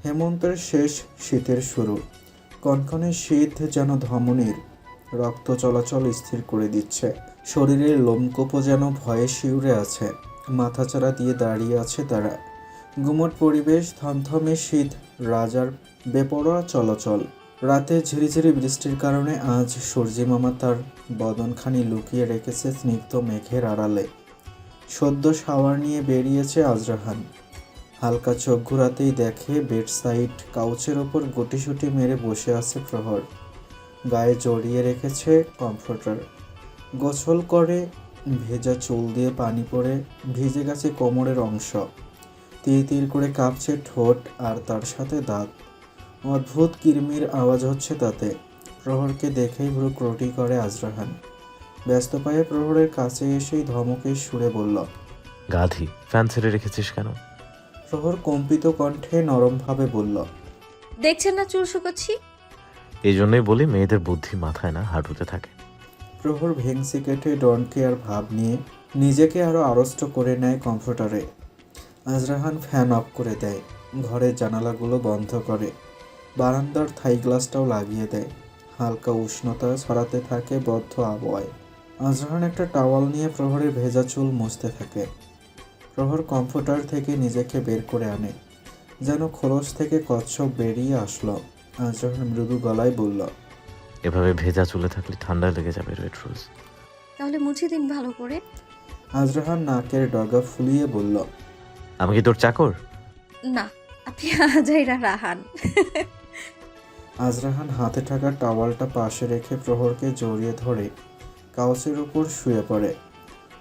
হেমন্তের শেষ, শীতের শুরু। কনকনে শীত যেন ধমনীর রক্ত চলাচল স্থির করে দিচ্ছে। শরীরের লোমকূপও যেন ভয়ে শিউরে আছে। মাথাচাড়া দিয়ে দাঁড়িয়ে আছে তারা। গুমট পরিবেশ, থমথমে শীত, রাজার বেপরোয়া চলাচল। রাতে ঝিরিঝিরি বৃষ্টির কারণে আজ সূর্যি মামা তার বদনখানি লুকিয়ে রেখেছে স্নিগ্ধ মেঘের আড়ালে। সদ্য শাওয়ার নিয়ে বেরিয়েছে আজরাহান। হালকা চোখ ঘোরাতেই দেখে বেড সাইড কাউচের ওপর গুটিসুটি মেরে বসে আছে প্রহর। গায়ে জড়িয়ে রেখেছে কমফোর্টার। গোসল করে ভেজা চুল দিয়ে পানি পড়ে ভিজে গেছে কোমরের অংশ। তির তির করে কাঁপছে ঠোঁট আর তার সাথে দাঁত। অদ্ভুত কিরমির আওয়াজ হচ্ছে তাতে। প্রহরকে দেখেই ভ্রু ক্রটি করে আজরাহান। ব্যস্ত পায়ে প্রহরের কাছে এসেই ধমকের সুরে বলল, গাধি, ফ্যান ছেড়ে রেখেছিস কেন? প্রহর কম্পিত কণ্ঠে নরমভাবে বলল, দেখছেন না চুল শুকোচ্ছি? এই জন্যই বলি মেয়েদের বুদ্ধি মাথায় না হাঁটুতে থাকে। প্রহর ভেংসি কেটে ডন কেয়ার ভাব নিয়ে নিজেকে আরও আড়ষ্ট করে নেয় কমফোর্টারে। আজরাহান ফ্যান অফ করে দেয়। ঘরের জানালাগুলো বন্ধ করে। বারান্দার থাই গ্লাসটাও লাগিয়ে দেয়। হালকা উষ্ণতা ছড়াতে থাকে বদ্ধ আবহাওয়ায়। আজরাহান একটা টাওয়াল নিয়ে প্রহরের ভেজা চুল মুছতে থাকে। প্রহর কমফোর্টার থেকে নিজেকে বের করে আনে। যেন খোলস থেকে কচ্ছপ বেরিয়ে আসলো। আজরাহান মৃদু গলায় বলল, এভাবে ভেজা চুলে থাকলে ঠান্ডা লেগে যাবে রেড রোজ। তাহলে মুছে দিন ভালো করে। আজরাহান নাকের ডগা ফুলিয়ে বলল, আমি কি তোর চাকর? না, আপনি আজাইরা রাহান। আজরাহান হাতে থাকা টাওয়ালটা পাশে রেখে প্রহরকে জড়িয়ে ধরে কাউচের উপর শুয়ে পড়ে।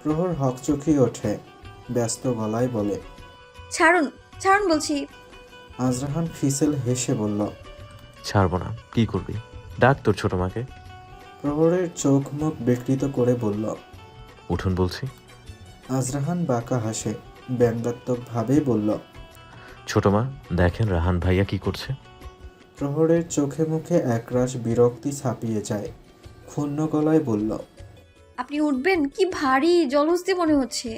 প্রহর হকচকিয়ে ওঠে। ব্যস্ত গলায় বলে, ছাড়ুন, ছাড়ুন বলছি। আজরাহান ফিসেল হেসে বলল, ছাড়বো না। কি করবি? ডাক তোর ছোট মাকে। প্রহরের চোখ মুখ বিকৃত করে বলল। উঠুন বলছি। আজরাহান বাঁকা হাসে। ব্যঙ্গাত্মকভাবে বলল, ছোট মা, দেখেন রাহান ভাইয়া কি করছে। প্রহরের চোখে মুখে একরাশ বিরক্তি ছাপিয়ে যায়। ক্ষুণ্ণ গলায় বলল, আপনি উঠবেন? কি ভারী, জলহস্তি মনে হচ্ছে।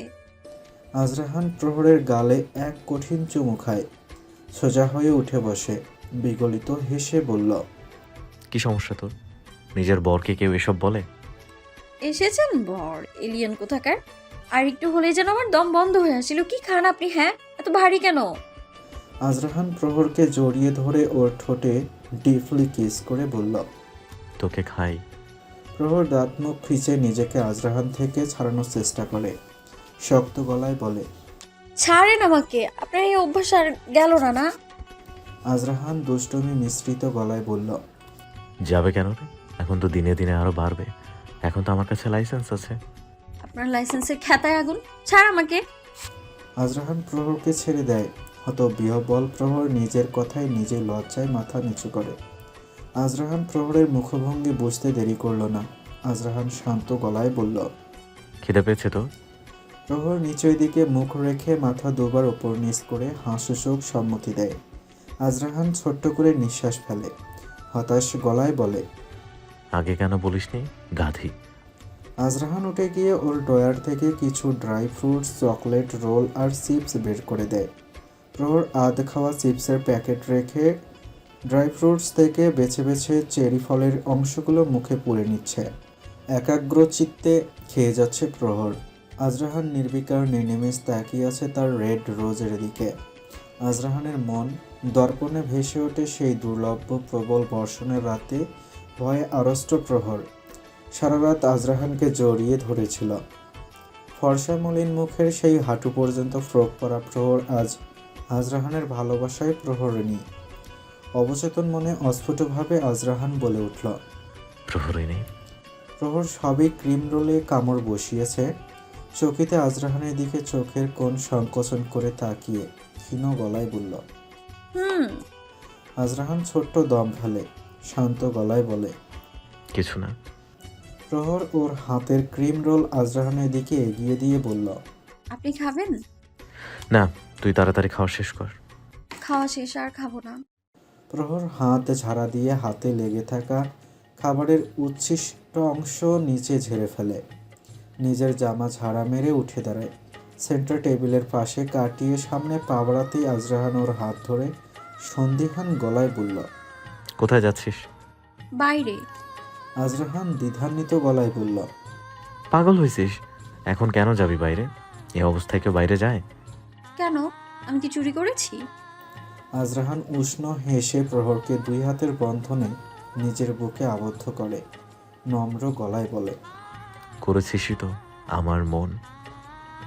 আজরাহান প্রহরের গালে এক কঠিন চুমু খায়। সোজা হয়ে উঠে বসে বিগলিত হেসে বলল, কি সমস্যা তোর? নিজের বরকে কেউ এসব বলে? এসেছেন বর এলিয়েন কোথাকার। আর একটু হলে যেন আমার দম বন্ধ হয়ে আসছিল। কি খান আপনি? হ্যাঁ, এত ভারী কেন? আজরাহান প্রহরকে জড়িয়ে ধরে ওর ঠোঁটে ডিপলি কিস করে বলল। তোকে খাই। প্রহর দাঁত মুখ খিচে নিজেকে আজরাহান থেকে ছাড়ানোর চেষ্টা করে। শক্ত গলায় বলে, ছাড়েন আমাকে, আপনার এই অভ্যাস আর গেল না না। আজরাহান দুষ্টুমি মিশ্রিত গলায় বলল, যাবে কেন রে? এখন তো দিনে দিনে আরো বাড়বে। এখন তো আমার কাছে লাইসেন্স আছে। আপনার লাইসেন্সের খাতায় আগুন। ছাড় আমাকে। আজরাহান প্রহরকে ছেড়ে দেয়। হতবিহ্বল প্রহর নিজের কথায় নিজে লজ্জায় মাথা নিচু করে। আজরাহান প্রহরের মুখভঙ্গি বুঝতে দেরি করল না। আজরাহান শান্ত গলায় বলল, খিদে পেয়েছে তো? প্রহর নিচের দিকে মুখ রেখে মাথা দুবার ওপর নিচ করে হাসুচোখ সম্মতি দেয়। আজরাহান ছোট্ট করে নিঃশ্বাস ফেলে। হতাশ গলায় বলে, আগে কেন বলিসনি গাধি? আজরাহান উঠে গিয়ে ওর ড্রয়ার থেকে কিছু ড্রাই ফ্রুটস, চকলেট, রোল আর চিপস বের করে দেয়। প্রহর আধ খাওয়া চিপসের প্যাকেট রেখে ড্রাই ফ্রুটস থেকে বেছে বেছে চেরি ফলের অংশগুলো মুখে পুরে নিচ্ছে। একাগ্র চিত্তে খেয়ে যাচ্ছে প্রহর। আজরাহান নির্বিকার নির্নিমেষ তাকিয়ে আছে তার রেড রোজের দিকে। আজরাহানের মন দর্পণে ভেসে ওঠে সেই দুর্লভ প্রবল বর্ষণের রাতে ভয়ে আড়ষ্ট প্রহর। সারা রাত আজরাহানকে জড়িয়ে ধরেছিল। ফর্সা মলিন মুখের সেই হাঁটু পর্যন্ত ফ্রক পরা প্রহর আজ আজরাহানের ভালোবাসায় প্রহরিণী। অবচেতন মনে অস্ফুটভাবে আজরাহান বলে উঠল, প্রহরী নেই। প্রহর সবই ক্রিম রোলে কামড় বসিয়েছে। চকিতে আজরাহানের দিকে চোখের কোণ সংকোচন করে তাকিয়ে ক্ষীণ গলায় বলল, হুম। আজরাহান ছোট্ট দম ফেলে। শান্ত গলায় বলে, কিছু না। প্রহর ওর হাতের ক্রিম রোল আজরাহানের দিকে এগিয়ে দিয়ে বলল, আপনি খাবেন? না, তুই তাড়াতাড়ি খাওয়া শেষ কর। খাওয়া শেষ, আর খাবো না। প্রহর হাত ঝাড়া দিয়ে হাতে লেগে থাকা খাবারের উচ্ছিষ্ট অংশ নিচে ঝেড়ে ফেলে। নিজের জামা ঝাড়া মেরে উঠে দাঁড়ায়। সেন্টার টেবিলের পাশে কাটিয়ে সামনে পা বাড়াতেই আজরাহান ওর হাত ধরে সন্দিহান গলায় বলল। কোথায় যাচ্ছিস? বাইরে। আজরাহান দ্বিধান্বিত গলায় বলল। পাগল হয়েছিস? এখন কেন যাবি বাইরে? এ অবস্থায় কেউ বাইরে যায়? কেন? আমি কি চুরি করেছি? আজরাহান উষ্ণ হেসে প্রহরকে 2 হাতের বন্ধনে নিজের বুকে আবদ্ধ করে নম্র গলায় বলে। করেছিসই তো আমার মন।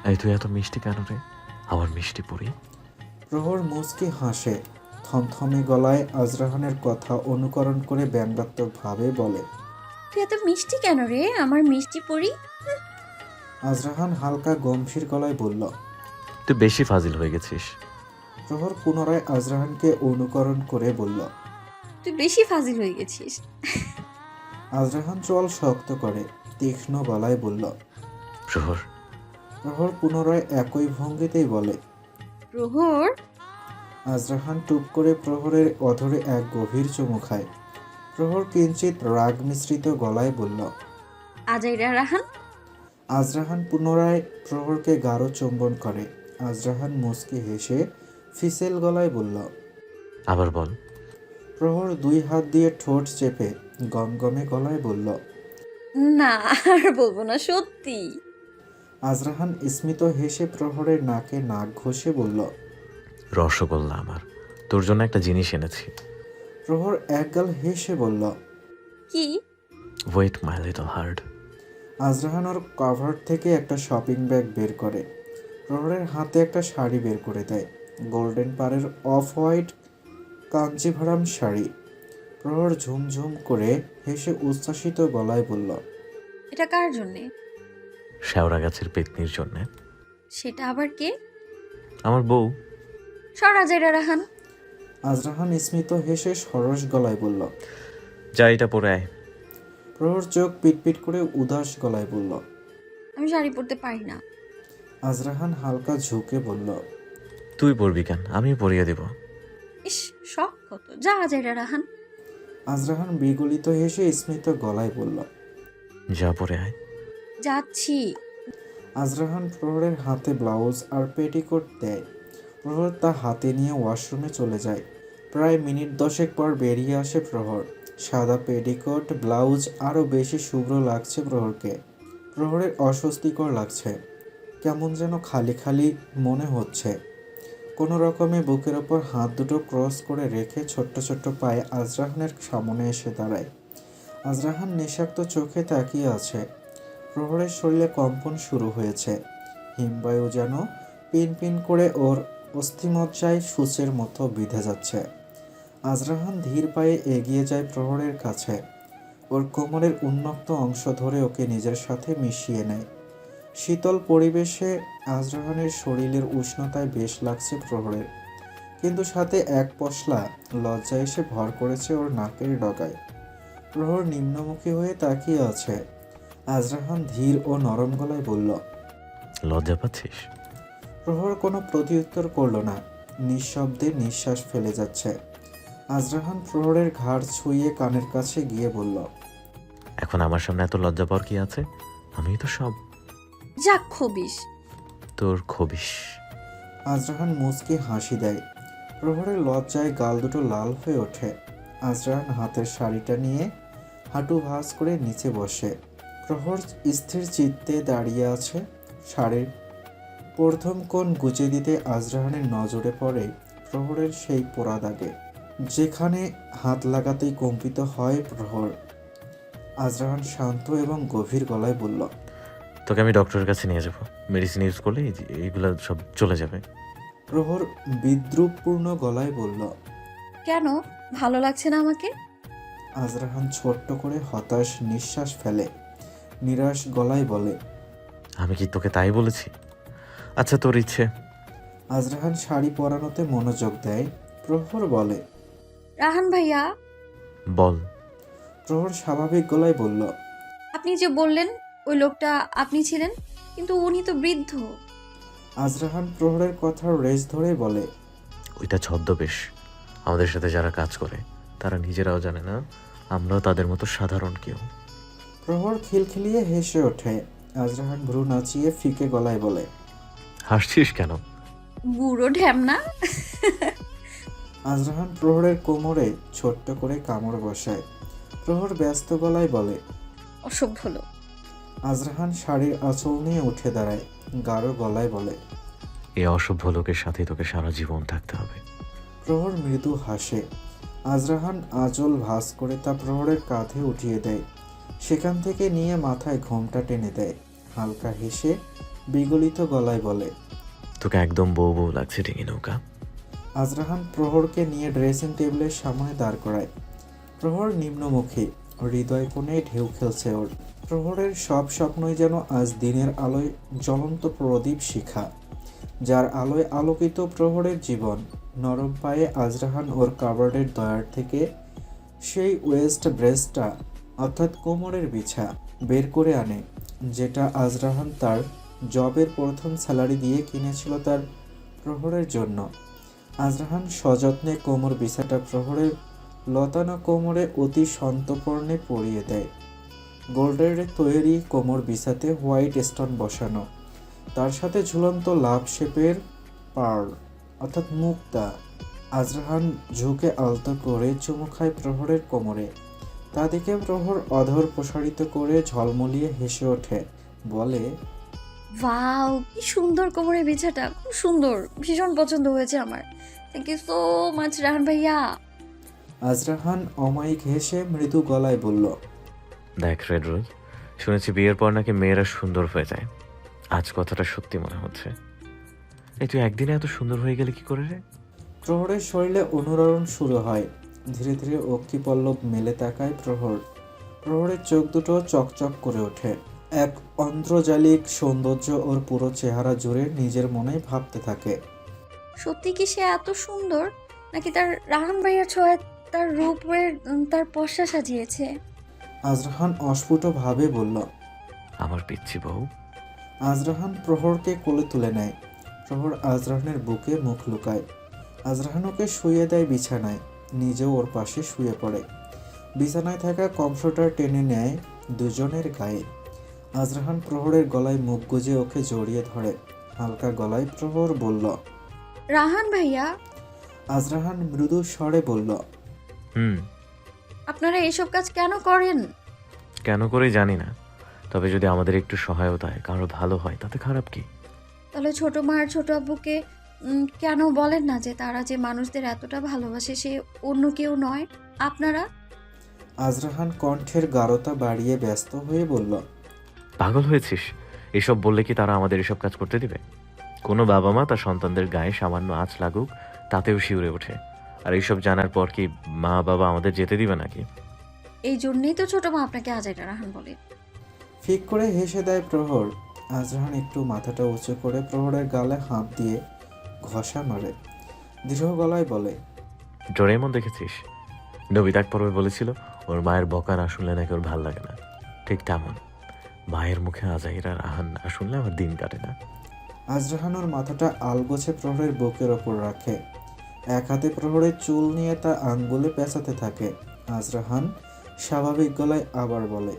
এই তুই এত মিষ্টি কেন রে আমার মিষ্টি পরি? প্রহর মুচকি হাসে, থমথমে গলায় আজরাহানের কথা অনুকরণ করে ব্যঙ্গাত্মকভাবে বলে। তুই এত মিষ্টি কেন রে আমার মিষ্টি পরি? আজরাহান হালকা গম্ভীর গলায় বলল। তুই বেশি ফাজিল হয়ে গেছিস। প্রহর পুনরায় আজরাহানকে অনুকরণ করে বলল। তুই বেশি ফাজিল হয়ে গেছিস। আজরাহান চোয়াল শক্ত করে তীক্ষ্ণ গলায় বলল। প্রহর। প্রহর পুনরায় একই ভঙ্গিতেই বলে। প্রহর। আজরাহান টুপ করে প্রহরের অধরে এক গভীর চুমু খায়। প্রহর কিঞ্চিত রাগ মিশ্রিত গলায় বলল। আজাইরা রাহান। আজরাহান পুনরায় প্রহরকে গাঢ় চুম্বন করে। আজরাহান মুচকি হেসে ফিসেল গলায় বলল। আবার বল। প্রহর 2 হাত দিয়ে ঠোঁট চেপে গমগমে গলায় বলল। না আর বলবো না, সত্যি। আজরাহান স্মিত হেসে প্রহরের নাকে নাক ঘষে বলল। রসগোল্লা আমার, তোর জন্য একটা জিনিস এনেছি। প্রহর একগাল হেসে বলল। কি? Wait my little heart. Azrahan ওর কভার থেকে একটা শপিং ব্যাগ বের করে প্রহরের হাতে একটা শাড়ি বের করে দেয়। গোল্ডেন পাড়ের অফ হোয়াইট কাঞ্চিভারাম শাড়ি। প্রহর ঝুমঝুম করে হেসে উচ্ছ্বাসিত গলায় বলল। এটা কার জন্যে? শেওড়া গাছের পেতনির জন্যে। সেটা আবার কে? আমার বউ। সর আজাইরা রাহান। আজরাহান স্মিত হেসে সরস গলায় বলল। যা এটা পরে আয়। প্রহর চোখ পিটপিট করে উদাস গলায় বলল। আমি শাড়ি পরতে পারি না। আজরাহান হালকা ঝুঁকে বলল। তুই পরবি কেন, আমি পরিয়ে দেব। ইস, শখ কত! যা আজাইরা রাহান। আজরাহান বিগলিত হেসে স্মিত গলায় বলল। যা পরে আয়। যাচ্ছি। আজরাহান প্রহরের হাতে ব্লাউজ আর পেটিকোট দেয়। প্রহর তা হাতে নিয়ে ওয়াশরুমে চলে যায়। প্রায় মিনিট 10 পর বেরিয়ে আসে প্রহর। সাদা পেটিকোট ব্লাউজ আরও বেশি শুভ্র লাগছে প্রহরকে। প্রহরের অস্বস্তিকর লাগছে, কেমন যেন খালি খালি মনে হচ্ছে। কোনো রকমে বুকের ওপর হাত দুটো ক্রস করে রেখে ছোট্ট ছোট্ট পায়ে আজরাহানের সামনে এসে দাঁড়ায়। আজরাহান নিঃশব্দ চোখে তাকিয়ে আছে। প্রহরের শরীরে কম্পন শুরু হয়েছে। হিমবায়ু যেন পিন পিন করে ওর অস্থিমজ্জায় সূচের মতো বিঁধে যাচ্ছে। আজরাহান ধীর পায়ে এগিয়ে যায় প্রহরের কাছে। ওর কোমরের উন্মুক্ত অংশ ধরে ওকে নিজের সাথে মিশিয়ে নেয়। শীতল পরিবেশে আজরাহানের শরীরের উষ্ণতায় বেশ লাগছে প্রহরের, কিন্তু সাথে এক পশলা লজ্জা এসে ভর করেছে ওর নাকের ডগায়। প্রহর নিম্নমুখী হয়ে তাকিয়ে আছে। আজরাহান ধীর ও নরম গলায় বলল। লজ্জা পাচ্ছিস? প্রহর কোনো প্রত্যুত্তর করল না, নিঃশব্দে নিঃশ্বাস ফেলে যাচ্ছে। আজরাহান প্রহরের ঘাড় ছুঁয়ে কানের কাছে গিয়ে বলল। এখন আমার সামনে এত লজ্জা পাওয়ার কি আছে? আমি তো সব। যাক খবিস। তোর খবিস। আজরাহান মুচকি হাসি দেয়। প্রহরের লজ্জায় গাল দুটো লাল হয়ে ওঠে। আজরাহান হাতের শাড়িটা নিয়ে হাঁটু ভাঁজ করে নিচে বসে। প্রহর স্থির চিত্তে দাঁড়িয়ে আছে। শাড়ির প্রথম কোণ গুজে দিতে আজরাহানের নজরে পড়ে প্রহরের সেই পোড়া দাগে, যেখানে হাত লাগাতেই কম্পিত হয় প্রহর। আজরাহান শান্ত এবং গভীর গলায় বলল। তোকে আমি ডক্টরের কাছে নিয়ে যাবো, মেডিসিন ইউজ করলে এইগুলো সব চলে যাবে। প্রহর বিদ্রুপপূর্ণ গলায় বলল। কেন? ভালো লাগছে না আমাকে? আজরাহান ছোট্ট করে হতাশ নিঃশ্বাস ফেলে নিরাশ গলায় বলে। আমি কি তোকে তাই বলেছি? আচ্ছা তোর ইচ্ছে। আজরাহান শাড়ি পরানোতে মনোযোগ দেয়। প্রহর বলে। রাহান ভাইয়া। বল। প্রহর স্বাভাবিক গলায় বলল। আপনি যে বললেন ওই লোকটা আপনি ছিলেন, কিন্তু উনি তো বৃদ্ধ। আজরাহান প্রহরের কথার রেশ ধরে বলে। ওইটা ছদ্মবেশ। আমাদের সাথে যারা কাজ করে তারা নিজেরাও জানে না আমরাও তাদের মতো সাধারণ কেউ। প্রহর খিলখিলিয়ে হেসে ওঠে। আজরাহান ভ্রু নাচিয়ে ফিকে গলায় বলে। হাসছিস কেন? বুড়ো ঢ্যামনা। আজরাহান প্রহরের কোমরে ছোট্ট করে কামড় বসায়। প্রহর ব্যস্ত গলায় বলে। অসভ্য লোক। আজরাহান শাড়ির আঁচল নিয়ে উঠে দাঁড়ায়, গাঢ় গলায় বলে। এই অসভ্য লোকের সাথে তোকে সারা জীবন থাকতে হবে। প্রহর মৃদু হাসে। আজরাহান আঁচল ভাঁজ করে তা প্রহরের কাঁধে উঠিয়ে দেয়। সেখান থেকে নিয়ে মাথায় ঘোমটা টেনে দেয়। হালকা হেসে বিগলিত গলায় বলে। তোকে একদম বউ বউ লাগছে ডিঙি নৌকা। আজরাহান প্রহরকে নিয়ে ড্রেসিং টেবিলের সামনে দাঁড় করায়। প্রহর নিম্নমুখী, হৃদয় কোণে ঢেউ খেলছে ওর। প্রহরের সব স্বপ্নই যেন আজ দিনের আলোয় জ্বলন্ত প্রদীপ শিখা, যার আলোয় আলোকিত প্রহরের জীবন। নরম পায়ে আজরাহান ওর কাবার্ডের দয়ার থেকে সেই ওয়েস্ট ব্রেসটা, অর্থাৎ কোমরের বিছা, বের করে আনে, যেটা আজরাহান তার জবের প্রথম স্যালারি দিয়ে কিনেছিল তার প্রহরের জন্য। আজরাহান সযত্নে কোমর বিছাটা প্রহরের লতানো কোমরে অতি সন্তর্পণে পরিয়ে দেয়। গোল্ডের তৈরি কোমর বিছাতে হোয়াইট স্টোন বসানো, তার সাথে ঝুলন্ত লাভ শেপের পার্ল, অর্থাৎ মুক্তা। আজরাহান ঝুঁকে আলতো করে চুমু খায় প্রহরের কোমরে। তা দেখে প্রহর অধর প্রসারিত করে ঝলমলিয়ে হেসে ওঠে, বলে। ওয়াও, কি সুন্দর কোমরের বিছাটা, খুব সুন্দর, ভীষণ পছন্দ হয়েছে আমার। Thank you so much Rahan ভাইয়া। আজরাহান অমায়িক হেসে মৃদু গলায় বলল। দেখ রেড রোজ, শুনেছি বিয়ের পর নাকি মেয়েরা সুন্দর হয়ে যায়। আজ কথাটা সত্যি মনে হচ্ছে। এই তুই একদিনে এত সুন্দর হয়ে গেলে কি করে রে? প্রহরের শরীরে অনুরণন শুরু হয়। ধীরে ধীরে অক্ষিপল্লব মেলে তাকায় প্রহর। প্রহরের চোখ দুটো চকচক করে ওঠে। এক অন্ধ্রজালিক সৌন্দর্য ওর পুরো চেহারা জুড়ে নিজের মনে ভাবতে থাকে। সত্যি কি সে এত সুন্দর, নাকি তার রাহান ভাইয়ার ছোঁয়ায় তার রূপের তার পশা সাজিয়েছে? আজরাহান অস্ফুটভাবে বলল। আমার পিচ্ছি বউ। আজরাহান প্রহরকে কোলে তুলে নেয়। প্রহর আজরাহানের বুকে মুখ লুকায়। আজরাহান ওকে শুইয়ে দেয় বিছানায়, নিজেও ওর পাশে শুয়ে পড়ে। বিছানায় থাকা কমফোর্টার টেনে নেয় দুজনের গায়ে। আজরাহান প্রহরের গলায় মুখ গুজে ওকে জড়িয়ে ধরে। হালকা গলায় প্রহর বলল। রাহান ভাইয়া। আজরাহান মৃদু স্বরে বলল। আপনারা এসব কাজ কেন করেন? কেন করে জানি না, তবে যদি আমাদের একটু সহায়তায় কারো ভালো হয় তাতে খারাপ কি? তাহলে ছোট মা আর ছোট আব্বুকে কেন বলেন না যে তারা যে মানুষদের এতটা ভালোবাসে সে অন্য কেউ নয়, আপনারা? আজরাহান কণ্ঠের গাঢ়তা বাড়িয়ে ব্যস্ত হয়ে বলল। পাগল হয়েছিস? এসব বললে কি তারা আমাদের এসব কাজ করতে দিবে? কোনো বাবা মা তার সন্তানদের গায়ে সামান্য আঁচ লাগুক তাতেও শিউরে ওঠে। আর এইসব জানার পর কি মা বাবা আমাদের যেতে দিবে নাকি? এই জন্যই তো ছোট মা আপনাকে আজাইরা রাহান বলে। ফিক করে হেসে দেয় প্রহর। আজরাহান একটু মাথাটা উঁচু করে প্রহরের গালে হাত দিয়ে ঘষা মারে। দৃঢ় গলায় বলে। ডোরেমন দেখেছিস? নবিতাক পর্বে বলেছিল ওর মায়ের বকা না শুনলে নাকি ওর ভাল লাগে না। ঠিক তেমন, মায়ের মুখে আজাইরা রাহান না শুনলে আমার দিন কাটে না। আজরাহান ওর মাথাটা আলগোছে প্রহরের বুকের ওপর রাখে। এক হাতে প্রহরের চুল নিয়ে তা আঙ্গুলে পেঁচাতে থাকে। আজরাহান স্বাভাবিক গলায় আবার বলে।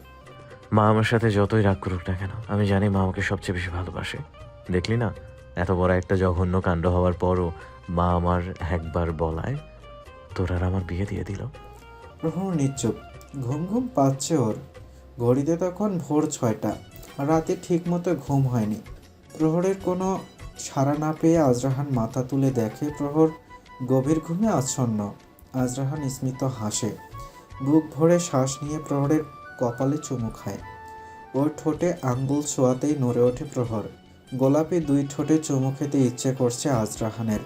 মা আমার সাথে যতই রাগ করুক না কেন, আমি জানি মা আমাকে সবচেয়ে বেশি ভালোবাসে। দেখলি না, এত বড় একটা জঘন্য কাণ্ড হওয়ার পরও মা আমার একবার বলায় তোর আর আমার বিয়ে দিয়ে দিল। প্রহর নিশ্চুপ, ঘুম ঘুম পাচ্ছে ওর। ঘড়িতে তখন ভোর 6টা। রাতে ঠিকমতো ঘুম হয়নি। প্রহরের কোনো সাড়া না পেয়ে আজরাহান মাথা তুলে দেখে প্রহর গভীর ঘুমে আচ্ছন্ন। আজরাহান স্মিত হাসে। বুক ভরে শ্বাস নিয়ে প্রহরের কপালে চুমু খায়। ওর ঠোঁটে আঙ্গুল ছোঁয়াতেই নড়ে ওঠে প্রহর। গোলাপি দুই ঠোঁটে চুমু খেতে ইচ্ছে করছে আজরাহানের।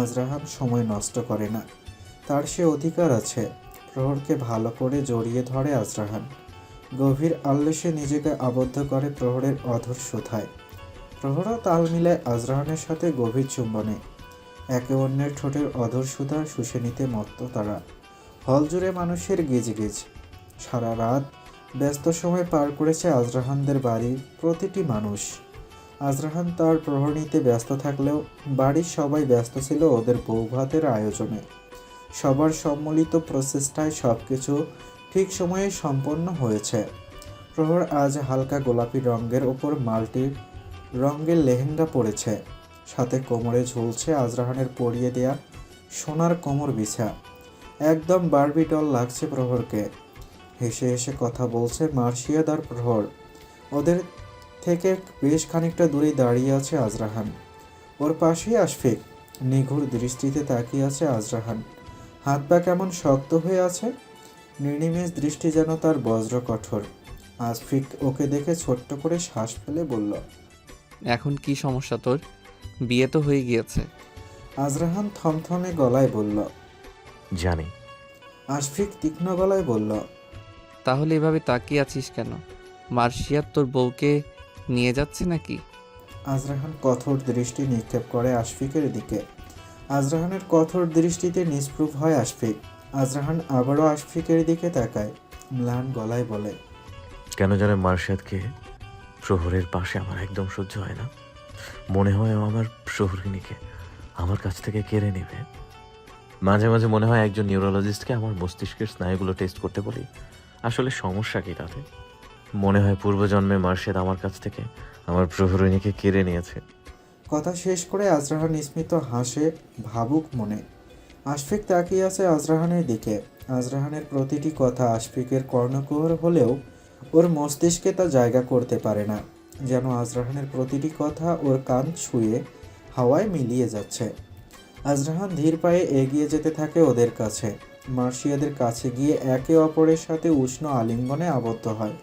আজরাহান সময় নষ্ট করে না, তার সে অধিকার আছে। প্রহরকে ভালো করে জড়িয়ে ধরে আজরাহান। গভীর আল্লেসে নিজেকে আবদ্ধ করে প্রহরের অধর সুধায়। প্রহরও তাল মিলায় আজরাহানের সাথে গভীর চুম্বনে। একে অন্যের ঠোঁটের অধর সুধা শুষে নিতে মত্ত তারা। হল জুড়ে মানুষের গিজগিজ। সারা রাত ব্যস্ত সময় পার করেছে আজরাহানদের বাড়ির প্রতিটি মানুষ। আজরাহান তার প্রহর নিতে ব্যস্ত থাকলেও বাড়ির সবাই ব্যস্ত ছিল ওদের বৌভাতের আয়োজনে। সবার সম্মিলিত প্রচেষ্টায় সব কিছু ঠিক সময়ে সম্পন্ন হয়েছে। প্রহর আজ হালকা গোলাপি রঙের ওপর মাল্টি রঙের লেহেঙ্গা পরেছে। সাথে কোমরে ঝুলছে আজরাহানের পরিয়ে দেয়া সোনার কোমর বিছা, একদম বারবি ডল লাগছে প্রহরকে। হেসে হেসে কথা বলছে মার্শিয়াদ আর প্রহর। ওদের থেকে বেশ খানিকটা দূরে দাঁড়িয়ে আছে আজরাহান। ওর পাশেই আশফিক। নিঘুর দৃষ্টিতে তাকিয়ে আছে আজরাহান। হাত পা কেমন শক্ত হয়ে আছে, নির্নিমেষ দৃষ্টি যেন তার বজ্র কঠোর। আশফিক ওকে দেখে ছোট্ট করে শ্বাস ফেলে বলল, এখন কি সমস্যা তোর? বিয়ে তো হয়ে গিয়েছে। আজরাহান থমথমে গলায় বলল। জানি। আশফিক তীক্ষ্ণ গলায় বলল, তাহলে এভাবে তাকিয়ে আছিস কেন? মার্শিয়াত তোর বউকে নিয়ে যাচ্ছে নাকি? আজরাহান কঠোর দৃষ্টি নিক্ষেপ করে আশফিকের দিকে। আজরাহানের কঠোর দৃষ্টিতে নিষ্প্রভ হয় আশফিক। আজরাহান আবারও আশফিকের দিকে তাকায়, ম্লান গলায় বলে, কেন জানে মার্শাদকে প্রহরের পাশে আমার একদম সহ্য হয় না। মনে হয় ও আমার প্রহরিনীকে আমার কাছ থেকে কেড়ে নেবে। মাঝে মাঝে মনে হয় একজন নিউরোলজিস্টকে আমার মস্তিষ্কের স্নায়ুগুলো টেস্ট করতে বলি। আসলে সমস্যা কি তাতে? মনে হয় পূর্বজন্মে মার্শাদ আমার কাছ থেকে আমার প্রহরিনীকে কেড়ে নিয়েছে। কথা শেষ করে আজরাহান স্মিত হাসে ভাবুক মনে। আশফিক তাকিয়ে আছে আজরাহানের দিকে। আজরাহানের প্রতিটি কথা আশফিকের কর্ণকুহর হলেও ওর মস্তিষ্কে তা জায়গা করতে পারে না। যেন আজরাহানের প্রতিটি কথা ওর কান ছুঁয়ে হাওয়ায় মিলিয়ে যাচ্ছে। আজরাহান ধীর পায়ে এগিয়ে যেতে থাকে ওদের কাছে। মার্শিয়াদের কাছে গিয়ে একে অপরের সাথে উষ্ণ আলিঙ্গনে আবদ্ধ হয়।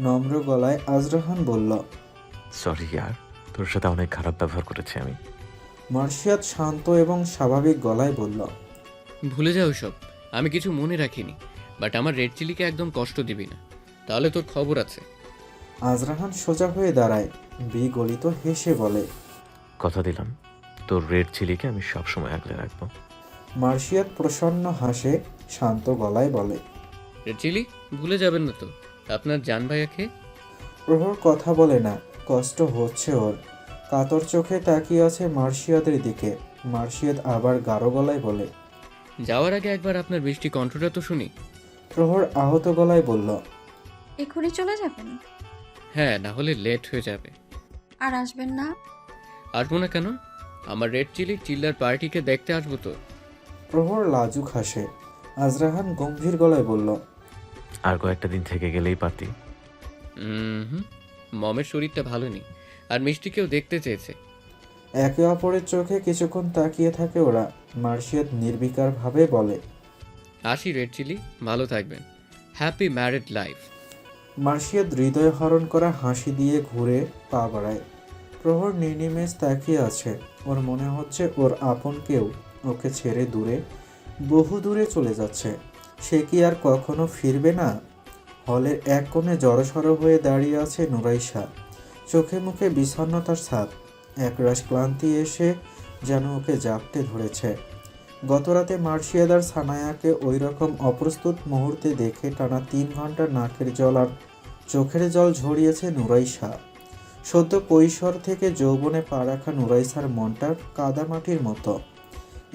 নম্র গলায় আজরাহান বলল, সরি ইয়ার, তোর সাথে অনেক খারাপ ব্যবহার করেছি আমি। মার্শিয়াদ শান্ত এবং স্বাভাবিক গলায় বলল, ভুলে যাও সব, আমি কিছু মনে রাখিনি। বাট আমার রেড চিলিকে একদম কষ্ট দিবি না, তাহলে তোর খবর আছে। আজরাহান সোজা হয়ে দাঁড়ায়, বিগলিত হেসে বলে, কথা দিলাম তোর রেড চিলিকে আমি সবসময় আগলে রাখবো। মার্শিয়াদ প্রসন্ন হাসে, শান্ত গলায় বলে, রেড চিলি ভুলে যাবেন না তো আপনার জান ভাইয়াকে। প্রহর কথা বলে না, কষ্ট হচ্ছে ওর। কাতর চোখে তাকিয়ে আছে মার্শিয়াদের দিকে। মার্শিয়াদ আবার গাঢ় গলায় বলে, যাওয়ার আগে একবার আপনার বৃষ্টি কণ্ঠটা তো শুনি। প্রহর আহত গলায় বলল, এক্ষুনি চলে যাবেন? হ্যাঁ, না হলে লেট হয়ে যাবে। আর আসবেন না? আসবো না কেন? আমার রেড চিলি চিল্লার পার্টিকে দেখতে আসবো তো। প্রহর লাজুক হাসে। আজরাহান গম্ভীর গলায় বলল, আর কয়েকটা দিন থেকে গেলেই পারতি। হুম, মমের শরীরটা ভালো নেই, আর মিষ্টিকেও দেখতে চেয়েছে। একে অপরের চোখে কিছুক্ষণ তাকিয়ে থাকে ওরা। মার্শিয়াদ নির্বিকারভাবে বলে, আসি রেড চিলি, ভালো থাকবেন। Happy married life. মার্শিয়াদ হৃদয় হরণ করা হাসি দিয়ে ঘুরে পা বাড়ায়। প্রহর নির্নিমেষ তাকিয়ে আছে। ওর মনে হচ্ছে ওর আপন কেউ ওকে ছেড়ে দূরে, বহু দূরে চলে যাচ্ছে। সে কি আর কখনো ফিরবে না? হলের এক কোণে জড়সড় হয়ে দাঁড়িয়ে আছে নুরাইশা। চোখে মুখে বিষণ্ণতার ছাপ। একরাশ ক্লান্তি এসে যেন ওকে জাপটে ধরেছে। গতরাতে মার্শিয়াদার সানায়াকে ওই রকম অপ্রস্তুত মুহূর্তে দেখে টানা 3 ঘন্টা নাকের জল আর চোখের জল ঝরিয়েছে নুরাইশা। সদ্য কৈশোর থেকে যৌবনে পা রাখা নুরাইশার মনটা কাদামাটির মতো।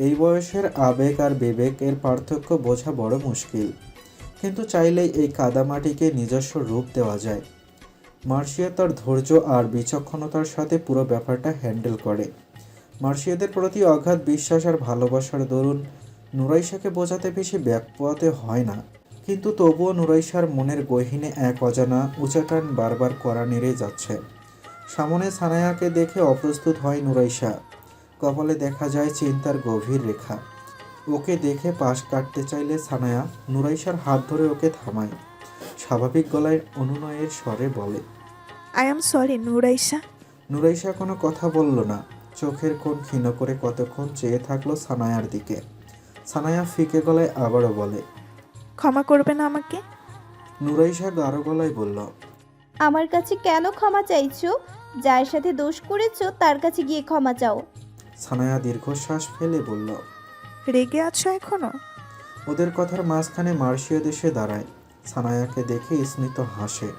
এই বয়সের আবেগ আর বিবেকের পার্থক্য বোঝা বড় মুশকিল, কিন্তু চাইলেই এই কাদামাটিকে নিজস্ব রূপ দেওয়া যায়। মার্শিয়া তার ধৈর্য আর বিচক্ষণতার সাথে পুরো ব্যাপারটা হ্যান্ডেল করে। মার্শিয়াদের প্রতি অগাধ বিশ্বাস আর ভালোবাসার দরুন নুরাইশাকে বোঝাতে বেশি ব্যাক পোয়াতে হয় না। কিন্তু তবুও নুরাইশার মনের গহীনে এক অজানা উচাটান বারবার করা নেড়ে যাচ্ছে। সামনে সানায়াকে দেখে অপ্রস্তুত হয় নুরাইশা। কপালে দেখা যায় চিন্তার গভীর রেখা। ওকে দেখে পাশ কাটতে চাইলে সানায়া নুরাইশার হাত ধরে ওকে থামায়। স্বাভাবিক গলায় অনুনয়ের স্বরে বলে, আই এম সরি নুরাইশা। নুরাইশা কোনো কথা বলল না। চোখের কোণ ক্ষীণ করে কতক্ষণ চেয়ে থাকলো সানায়ার দিকে। সানায়া ফিকে গলায় আবারও বলে, ক্ষমা করবে না আমাকে? নুরাইশা গাঢ় গলায় বলল, আমার কাছে কেন ক্ষমা চাইছো? যার সাথে দোষ করেছো তার কাছে গিয়ে ক্ষমা চাও। সানায়া দীর্ঘশ্বাস ফেলে বলল। রেগে আছো এখনো? ওদের কথার মাঝখানে মার্শিয়াদ এসে দাঁড়ায়। সানায়াকে দেখে স্মিত হাসে।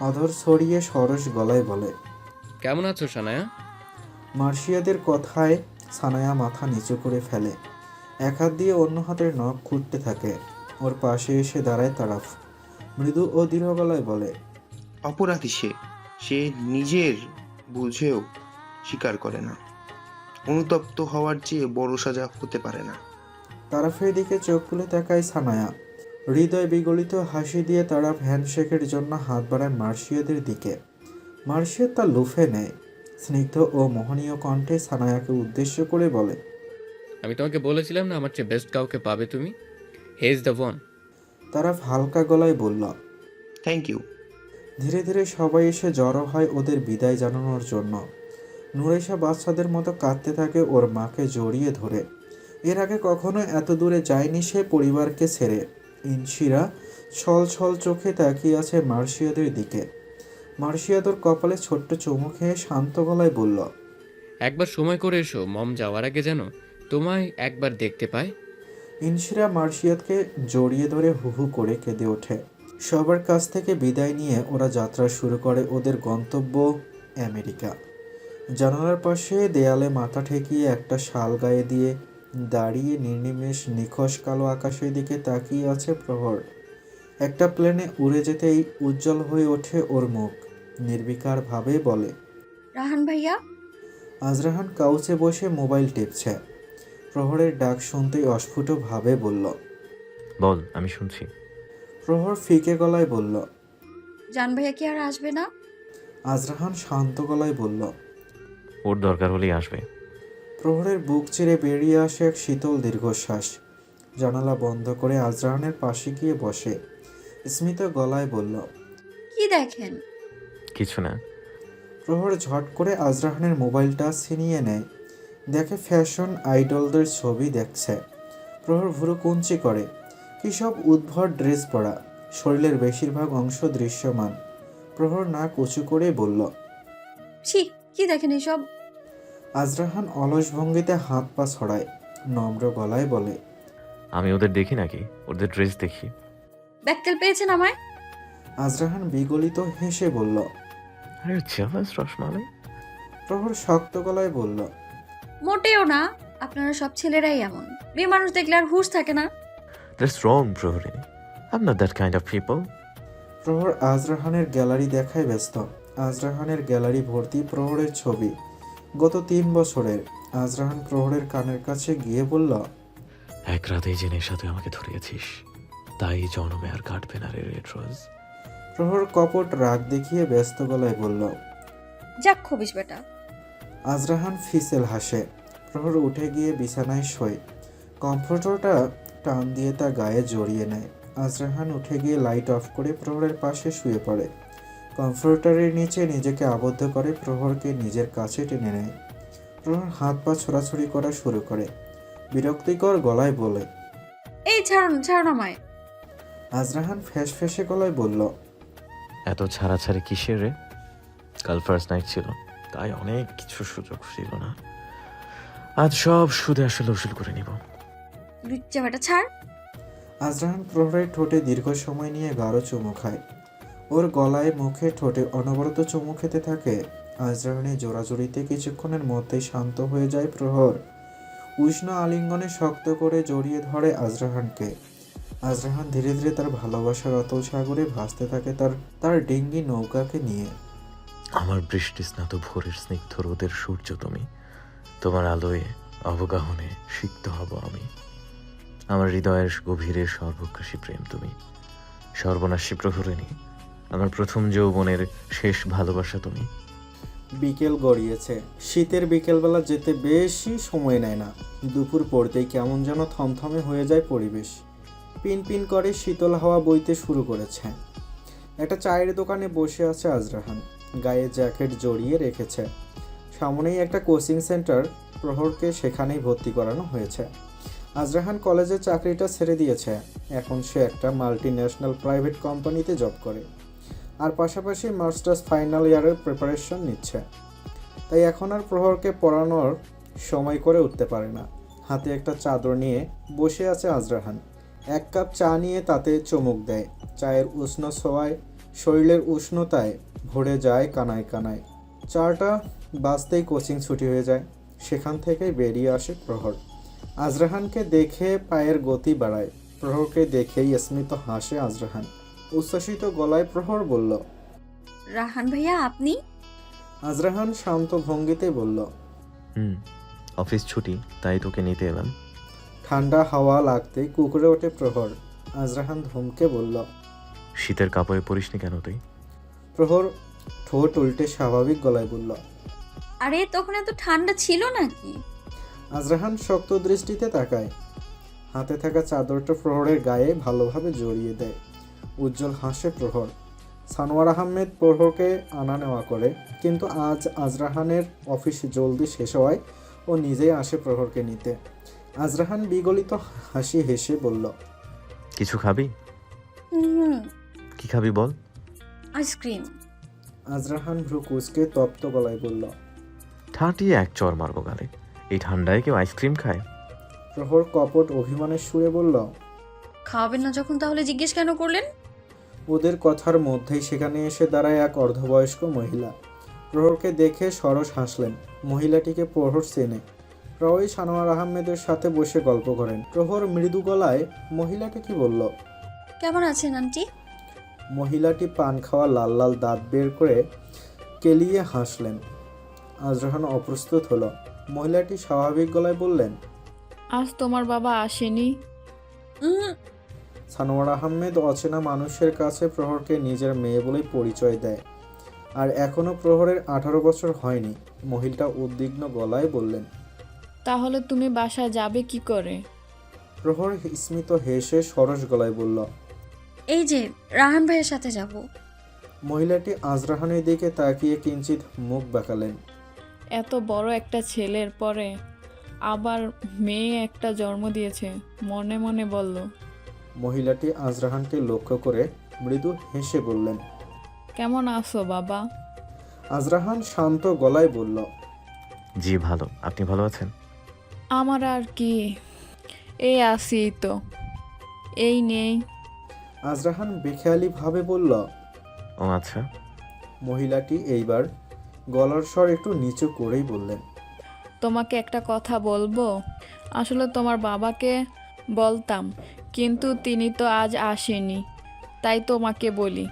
অধর ছড়িয়ে সরস গলায় বলে, কেমন আছো সানায়া? মার্শিয়াদের কথায় সানায়া মাথা নিচু করে ফেলে। এক হাত দিয়ে অন্য হাতের নখ খুঁটতে থাকে। ওর পাশে এসে দাঁড়ায় তারাফ। মৃদু ও দৃঢ় গলায় বলে, অপরাধী সে নিজের বুঝেও স্বীকার করে না। অনুতপ্ত হওয়ার চেয়ে বড় সাজা হতে পারে না। তারাফের দিকে চোখ খুলে তাকায় সানায়া। হৃদয় বিগলিত হাসি দিয়ে তারা হ্যান্ডশেকের জন্য হাত বাড়ায় মার্শিয়াদের দিকে। মার্শিয়া তা লুফে নেয়। স্নিগ্ধ ও মোহনীয় কণ্ঠে সানায়াকে উদ্দেশ্য করে বলে, আমি তোমাকে বলেছিলাম না আমার চেয়ে বেস্ট কাউকে পাবে তুমি। He is the one. তারা হালকা গলায় বলল। Thank you. ধীরে ধীরে সবাই এসে জড়ো হয় ওদের বিদায় জানানোর জন্য। নুরাইশা বাচ্চাদের মতো কাঁদতে থাকে ওর মাকে জড়িয়ে ধরে। এর আগে কখনো এত দূরে যায়নি সে পরিবারকে ছেড়ে। ইনশিরা ছল ছল চোখে তাকিয়ে আছে মার্শিয়াদের দিকে। মার্শিয়াদর কপালে ছোট্ট চুমু খেয়ে শান্ত গলায় বলল, একবার সময় করে এসো, মম যাওয়ার আগে যেন তোমায় একবার দেখতে পায়। ইনশিরা মার্শিয়াদকে জড়িয়ে ধরে হু হু করে কেঁদে ওঠে। সবার কাছ থেকে বিদায় নিয়ে ওরা যাত্রা শুরু করে ওদের গন্তব্য আমেরিকা। জানালার পাশে দেয়ালে মাথা ঠেকিয়ে একটা শাল গায়ে দিয়ে দাঁড়িয়ে নির্নিমেষ নিখোশ কালো আকাশের দিকে তাকিয়ে আছে প্রহর। একটা প্লেনে উড়ে যেতেই উজ্জ্বল হয়ে ওঠে ওর মুখ। নির্বিকার ভাবে বলে, রাহান ভাইয়া। আজরাহান কাউচে বসে মোবাইল টিপছে। প্রহরের ডাক শুনতেই অস্ফুট ভাবে বলল, বল, আমি শুনছি। প্রহর ফিকে গলায় বলল। জান ভাইয়া কি আর আসবে না? আজরাহান শান্ত গলায় বলল। ওর দরকার হলেই আসবে। প্রহরের বুক চিরে বেরিয়ে আসে এক শীতল দীর্ঘশ্বাস। জানালা বন্ধ করে আজরাহানের পাশে গিয়ে বসে। স্মিত গলায় বলল, কি দেখেন? কিছু না। প্রহর ঝট করে আজরাহানের মোবাইলটা ছিনিয়ে নেয়। দেখে ফ্যাশন আইডলদের ছবি দেখছে। প্রহর ভুরু কুঞ্চি করে। কী সব উদ্ভট ড্রেস পরা, শরীরের বেশিরভাগ অংশ দৃশ্যমান। প্রহর নাক উঁচু করে বলল, ছি, কি দেখেন এসব? আজরাহান অলস ভঙ্গিতে হাত পা ছড়ায়। নম্র গলায় বলে, আমি ওদের দেখি নাকি, ওদের ড্রেস দেখি। ব্যাককেল পেয়েছেন আমায়? আজরাহান বিগলিত হেসে বলল। আরে জেলাস রসমালাই। প্রহর শক্ত গলায় বলল, মোটেও না, আপনারা সব ছেলেরাই এমন। মেয়ে মানুষ দেখলে আর হুঁশ থাকে না। দ্যাটস রং প্রহরী। I am not that kind of people. প্রহর আজরাহানের গ্যালারি দেখায় ব্যস্ত। আজরাহানের গ্যালারি ভর্তি প্রহরের ছবি, গত 3 বছরের। আজরাহান প্রহরের কানের কাছে গিয়ে বলল, এক রাতেই যে নেশাতে আমাকে ধরিয়েছিস, তাই জন্মে আর কাটবে না রে রেড রোজ। প্রহর কপট রাগ দেখিয়ে ব্যস্ত গলায় বলল। যাক খবিস বেটা। আজরাহান ফিসেল হাসে। প্রহর উঠে গিয়ে বিছানায় শোয়। কমফোর্টারটা টান দিয়ে তার গায়ে জড়িয়ে নেয়। আজরাহান উঠে গিয়ে লাইট অফ করে প্রহরের পাশে শুয়ে পড়ে। কমফোর্টারের নিচে নিজেকে আবদ্ধ করে প্রহরকে নিজের কাছে টেনে নেয়। প্রহর হাত পা ছোড়াছুড়ি করা শুরু করে। বিরক্তিকর গলায় বলে, এই ছাড়ুন ছাড়ুন আমায়। আজরাহান ফ্যাস ফ্যাসে গলায় বলল, এত ছাড়াছাড়ি কিসের রে? কাল ফার্স্ট নাইট ছিল, তাই অনেক কিছু সুযোগ ছিল না। আজ সব সুদে আসলে উসুল করে নিব। লুচ্চা বেটা ছাড়। আজরাহান প্রহরের ঠোঁটে দীর্ঘ সময় নিয়ে গাঢ় চুমু খায়। ওর গলায় মুখে ঠোঁটে অনবরত চুমু খেতে থাকে। আজরাহানের জোড়াজুড়িতে কিছুক্ষণের মধ্যেই শান্ত হয়ে যায় প্রহর। উষ্ণ আলিঙ্গনে শক্ত করে জড়িয়ে ধরে আজরাহানকে। আজরাহান ধীরে ধীরে তার ভালোবাসার অতল সাগরে ভাসতে থাকে তার ডিঙ্গি নৌকাকে নিয়ে। আমার বৃষ্টি স্নাত ভোরের স্নিগ্ধ রোদের সূর্য তুমি, তোমার আলোয় অবগাহনে সিক্ত হব আমি। আমার হৃদয়ের গভীরে সর্বগ্রাসী প্রেম তুমি, সর্বনাশী প্রহরিণী, আমার প্রথম যৌবনের শেষ ভালোবাসা তুমি। বিকেল গড়িয়েছে। শীতের বিকেলবেলা যেতে বেশি সময় নেয় না। দুপুর পড়তেই কেমন যেন থমথমে হয়ে যায় পরিবেশ। পিন পিন করে শীতল হাওয়া বইতে শুরু করেছে। একটা চায়ের দোকানে বসে আছে আজরাহান, গায়ে জ্যাকেট জড়িয়ে রেখেছে। সামনেই একটা কোচিং সেন্টার, প্রহরকে সেখানেই ভর্তি করানো হয়েছে। আজরাহান কলেজের চাকরিটা ছেড়ে দিয়েছে। এখন সে একটা মাল্টি ন্যাশনাল প্রাইভেট কোম্পানিতে জব করে, আর পাশাপাশি মাস্টার্স ফাইনাল ইয়ারের প্রিপারেশন নিচ্ছে। তাই এখন আর প্রহরকে পড়ানোর সময় করে উঠতে পারে না। হাতে একটা চাদর নিয়ে বসে আছে আজরাহান। 1 কাপ চা নিয়ে তাতে চুমুক দেয়। চায়ের উষ্ণ ছোঁয়ায় শরীরের উষ্ণতায় ভরে যায় কানায় কানায়। চাটা বাজতেই কোচিং ছুটি হয়ে যায়। সেখান থেকেই বেরিয়ে আসে প্রহর। আজরাহানকে দেখে পায়ের গতি বাড়ায়। প্রহরকে দেখেই স্মিত হাসে আজরাহান। উচ্ছ্বসিত গলায় প্রহর বলল, রাহান ভাইয়া আপনি? আজরাহান শান্ত ভঙ্গিতে বলল, অফিস ছুটি, তাই তোকে নিতে এলাম। ঠান্ডা হাওয়া লাগতেই কুকুরে ওঠে প্রহর। আজরাহান ধমকে বলল। শীতের কাপড়ে পরিসনি কেন তুই? প্রহর ঠোঁট উল্টে স্বাভাবিক গলায় বলল। আরে তখন এত ঠান্ডা ছিল নাকি? আজরাহান শক্ত দৃষ্টিতে তাকায়। হাতে থাকা চাদরটা প্রহরের গায়ে ভালোভাবে জড়িয়ে দেয়। উজ্জ্বল হাসে প্রহর। সানোয়ার আহমেদ প্রহরকে আনা নেওয়া করে, কিন্তু আজ আজরাহানের অফিস জলদি শেষ হওয়ায় ও নিজেই আসে প্রহরকে নিতে। আজরাহান বিগলিত হাসি হেসে বলল। কিছু খাবি? হুম, কি খাবি বল। আইসক্রিম। আজরাহান ভ্রু কুঁচকে তপ্ত গলায় বলল। ঠাটিয়ে এক চর মারবো গালে। এই ঠান্ডায় কেউ আইসক্রিম খায়? প্রহর কপট অভিমানের সুরে বলল। খাওয়াবেন না যখন তাহলে জিজ্ঞেস কেন করলেন? ওদের কথার মধ্যেই সেখানে এসে দাঁড়ায় এক অর্ধবয়স্ক মহিলা। প্রহরকে দেখে সরস হাসলেন। মহিলাটিকে প্রহর চেনে, প্রায়ই সানোয়ার আহমেদের সাথে বসে গল্প করেন। প্রহর মৃদু গলায় মহিলাটিকে বলল। কেমন আছেন আন্টি? মহিলাটি পান খাওয়া লাল লাল দাঁত বের করে কেলিয়ে হাসলেন। আজরাহান অপ্রস্তুত হলো। মহিলাটি স্বাভাবিক গলায় বললেন। আজ তোমার বাবা আসেনি? সানোয়ার আহমেদ অচেনা মানুষের কাছে প্রহরকে নিজের মেয়ে বলেই পরিচয় দেয়। আর এখনও প্রহরের 18 বছর হয়নি। মহিলাটা উদ্বিগ্ন গলায় বললেন। তাহলে তুমি বাসায় যাবে কি করে? প্রহর স্মিত হেসে সরস গলায় বলল। এই যে রাহান ভাইয়ের সাথে যাব। মহিলাটি আজরাহানের দিকে তাকিয়ে কিঞ্চিত মুখ বাঁকালেন। এত বড় একটা ছেলের পরে আবার মেয়ে একটা জন্ম দিয়েছে, মনে মনে বলল। মহিলাটি আজরাহানকে লক্ষ্য করে মৃদু হেসে বললেন। কেমন আছো বাবা? আজরাহান শান্ত গলায় বলল। জি ভালো, আপনি ভালো আছেন? আমার আর কি, এই আসি তো, এই নেই। আজরাহান বেখেয়ালি ভাবে বলল। ও আচ্ছা। মহিলাটি এইবার গলার স্বর একটু নিচু করেই বললেন। তোমাকে একটা কথা বলবো? আসলে তোমার বাবাকে বলতাম, কিন্তু তিনি তো আজ আসেনি, তাই তোমাকে বলি।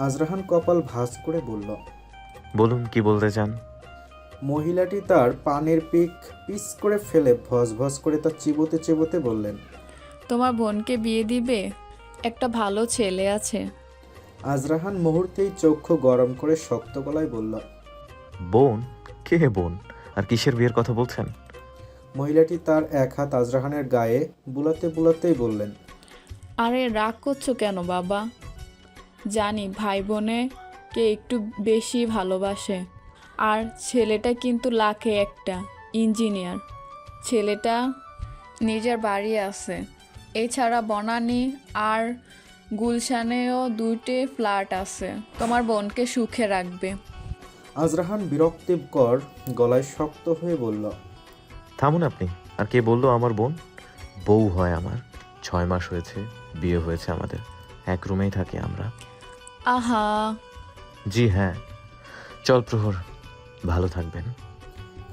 আজরাহান কপাল ভাঁজ করে বলল। বলুন, কি বলতে চান? মহিলাটি তার পানের পিক পিস করে ফেলে ভস ভস করে তা চিবোতে চিবোতে বললেন। তোমার বোনকে বিয়ে দিবে, একটা ভালো ছেলে আছে। আজরাহান মুহূর্তেই চক্ষু গরম করে শক্ত গলায় বলল। বোন? কে বোন? আর কিসের বিয়ের কথা বলছেন? মহিলাটি তার এক হাত আজরাহানের গায়ে বুলাতে বুলাতেই বললেন। আরে রাগ করছো কেন বাবা? জানি ভাই বোনে কে একটু বেশি ভালোবাসে, আর ছেলেটা কিন্তু লাখে একটা ইঞ্জিনিয়ার। ছেলেটা নিজের বাড়ি আছে, এছাড়া বনানী আর গুলশানেও 2টি ফ্ল্যাট আছে। তোমার বোনকে সুখে রাখবে। আজরাহান বিরক্তিকর গলায় শক্ত হয়ে বলল। থামুন আপনি। আর কে বললো আমার বোন? বউ হয় আমার। 6 মাস হয়েছে বিয়ে হয়েছে আমাদের, এক রুমেই থাকি আমরা। আহা, জি হ্যাঁ। চল প্রহর, ভালো থাকবেন।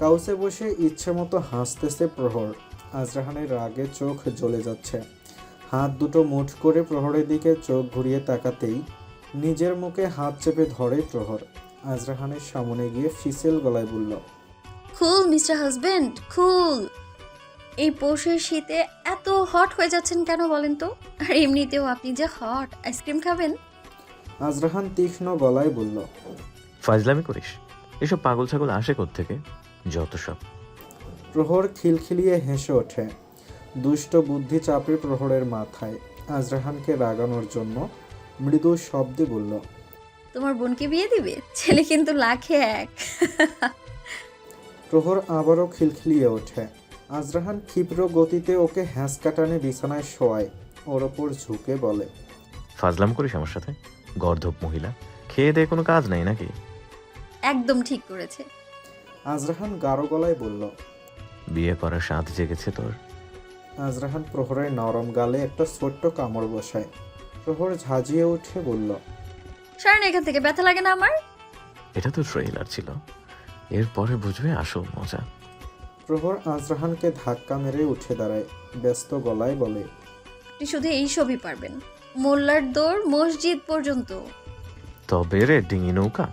কাউসে বসে ইচ্ছে মতো হাসতেছে প্রহর। আজরাহানের রাগে চোখ জ্বলে যাচ্ছে। হাত দুটো মুঠ করে প্রহরের দিকে চোখ ঘুরিয়ে তাকাতেই নিজের মুখে হাত চেপে ধরে প্রহর। আজরাহানের সামনে গিয়ে ফিসেল গলায় বলল। কুল মিস্টার হাজবেন্ড, কুল। এই পৌষের শীতে এত হট হয়ে যাচ্ছেন কেন বলেন তো? আর এমনিতেও আপনি যে হট, আইসক্রিম খাবেন? আজরাহান তীক্ষ্ণ গলায় বলল। ফাজলামি করিস? এসব পাগল ছাগল আসে কোত্থেকে? যত সব। প্রহর খিলখিলিয়ে হেসে ওঠে। দুষ্ট বুদ্ধি চাপে প্রহরের মাথায়। আজরাহানকে রাগানোর জন্য মৃদু শব্দে বলল। তোমার বোনকে বিয়ে দিবে? ছেলে কিন্তু লাখে এক। প্রহর আবারও খিলখিলিয়ে ওঠে। আজরাহান ক্ষিপ্র গতিতে ওকে হ্যাঁচকা টানে বিছানায় শোয়ায়। ওর ওপর ঝুঁকে বলে। ফাজলাম করিস আমার সাথে? গর্ধব মহিলা, খেয়ে দেয়ে কোনো কাজ নেই নাকি? একদম ঠিক করেছে। আজরাহান গাঢ় গলায় বলল। বিয়ে করার স্বাদ জেগেছে তোর? আজরাহান প্রহরের নরম গালে একটা ছোট্ট কামড় বসায়। প্রহর ঝাঁঝিয়ে উঠে বলল। সরেন এখান থেকে, ব্যথা লাগে না আমার? এটা তো ট্রেইলার ছিল, এরপরে বুঝবে আসল মজা। প্রহর আজরাহানকে ধাক্কা মেরে উঠে দাঁড়ায়। ব্যস্ত গলায় বলে। আপনি শুধু এই সবই পারবেন, মোল্লার দৌড় মসজিদ পর্যন্ত। তবে রে ডিঙি নৌকা।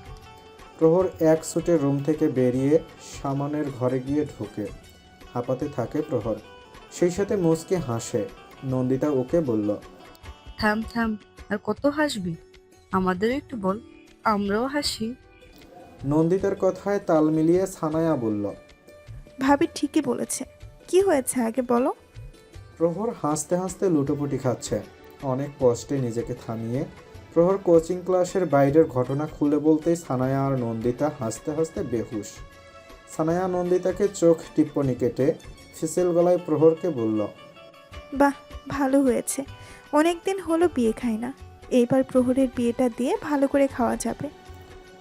প্রহর এক ছুটে রুম থেকে বেরিয়ে সামানের ঘরে গিয়ে ঢোকে। হাঁপাতে থাকে প্রহর। সেই সাথে মুচকে হাসে। নন্দিতা ওকে বলল, থাম থাম, আর কত হাসবি? আমাদের একটু বল, আমরাও হাসি। নন্দিতার কথায় তাল মিলিয়ে সানায়া বলল। ভাবি ঠিকই বলেছে। কি হয়েছে আগে বলো। প্রহর হাসতে হাসতে লুটোপুটি খাচ্ছে। অনেক কষ্টে নিজেকে থামিয়ে প্রহর কোচিং ক্লাসের বাইরের ঘটনা খুলে বলতেই সানায়া আর নন্দিতা হাসতে হাসতে বেহুশ। সানায়া নন্দিতাকে চোখ টিপ্পনি কেটে ফিসেল গলায় প্রহরকে বলল, বাহ, ভালো হয়েছে। অনেক দিন হলো বিয়ে খাই না। এইবার প্রহরের বিয়েটা দিয়ে ভালো করে খাওয়া যাবে।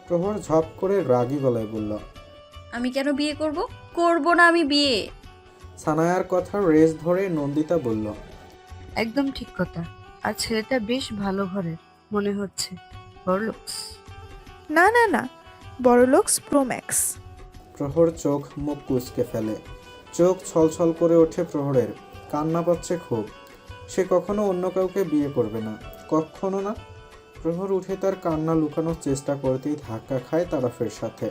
প্রহর ঝপ করে রাগী গলায় বলল। আমি কেন বিয়ে করব? করব না আমি বিয়ে। সানায়ার কথা রেস ধরে নন্দিতা বলল, একদম ঠিক কথা। আর ছেলেটা বেশ ভালো ঘরের মনে হচ্ছে, বড়লোকস। না না না, বড়লোকস প্রো ম্যাক্স। প্রহর চোখ মুখ কুঁচকে ফেলে। চোখ ছলছল করে ওঠে প্রহরের। কান্না পাচ্ছে খুব। সে কখনো অন্য কাউকে বিয়ে করবে না, কখনো না। প্রহর উঠে তার কান্না লুকানোর চেষ্টা করতেই ধাক্কা খায় তারাফের সাথে।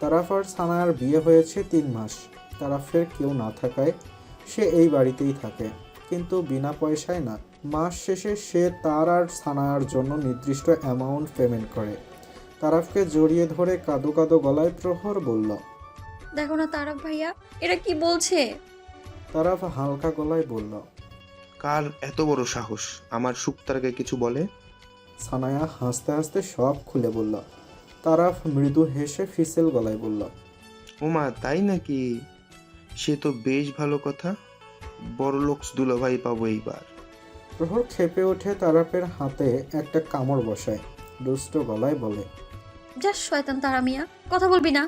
তারাফ আর সানায়ার বিয়ে হয়েছে 3 মাস। তারাফের কেউ না থাকায় সে এই বাড়িতেই থাকে, কিন্তু বিনা পয়সায় না। মাস শেষে সে তার আর সানায়ার জন্য নির্দিষ্ট অ্যামাউন্ট পেমেন্ট করে। তারাফকে জড়িয়ে ধরে কাঁদো কাঁদো গলায় প্রহর বলল, দেখো না তারাফ ভাইয়া, এরা কি বলছে? তারাফ হালকা গলায় বলল, কার এত বড় সাহস আমার সুক্তারকে কিছু বলে? সানায়া হাসতে হাসতে সব খুলে বলল। তারাফ মৃদু হেসে ফিসেল গলায় বলল, ওমা তাই নাকি? সে তো বেশ ভালো কথা। বড়লোকস দুলাভাই পাবো এইবার। প্রহর ক্ষেপে ওঠে তারাফের হাতে একটা কামড় বসায়। দুষ্ট গলায় বলে, যা শয়তান তারা মিয়া, কথা বলবি না।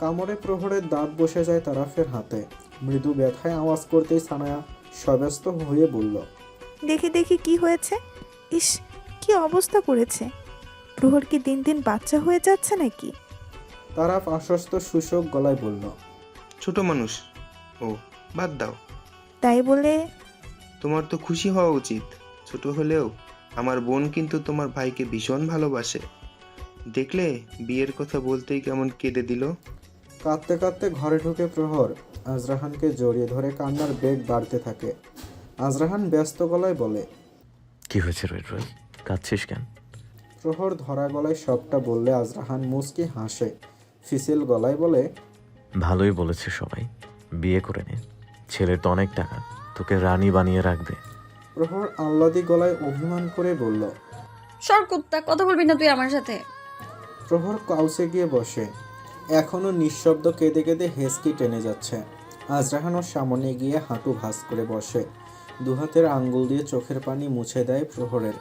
কামড়ে প্রহরের দাঁত বসে যায় তারাফের হাতে। মৃদু ব্যথায় আওয়াজ করতেই সানায়া সব্যস্ত হয়ে বলল, দেখি দেখি কি হয়েছে। ইস, কি অবস্থা করেছে। প্রহর কি দিন দিন বাচ্চা হয়ে যাচ্ছে নাকি? তারাফ আশ্বস্ত সূচক গলায় বলল, ছোট মানুষ। ও বাদ দাও। তাই বলে তোমার তো খুশি হওয়া উচিত। ছোট হলেও আমার বোন কিন্তু তোমার ভাইকে ভীষণ ভালোবাসে। দেখলে বিয়ের কথা বলতেই কেমন কেঁদে দিল। কাঁদতে কাঁদতে ঘরে ঢুকে প্রহর আজরাহানকে জড়িয়ে ধরে কান্নার বেগ বাড়তে থাকে। আজরাহান ব্যস্ত গলায় বলে, কি হয়েছে রোল, কাঁদছিস কেন? প্রহর ধরা গলায় সবটা বললে আজরাহান মুচকি হাসে। ফিসেল গলায় বলে, ভালোই বলেছে সবাই, বিয়ে করে নে। ছেলের তো অনেক টাকা, তোকে রানী বানিয়ে রাখবে। প্রহর আহ্লাদি গলায় অভিমান করে বলল। সর কুত্তা, কথা বলবি না তুই আমার সাথে। প্রহর কাউসে গিয়ে বসে। এখনো নিঃশব্দ কেঁদে কেঁদে হেসকি টেনে যাচ্ছে। আজরাহান ওর সামনে গিয়ে হাঁটু ভাঁজ করে বসে। দুহাতের আঙ্গুল দিয়ে চোখের পানি মুছে দেয় প্রহরের।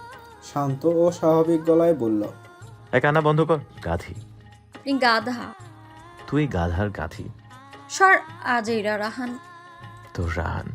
শান্ত ও স্বাভাবিক গলায় বলল, কান্না বন্ধ কর, গাধি। আপনি গাধা। তুই গাধার গাধি। সর আজইরা রাহান। তো রাহান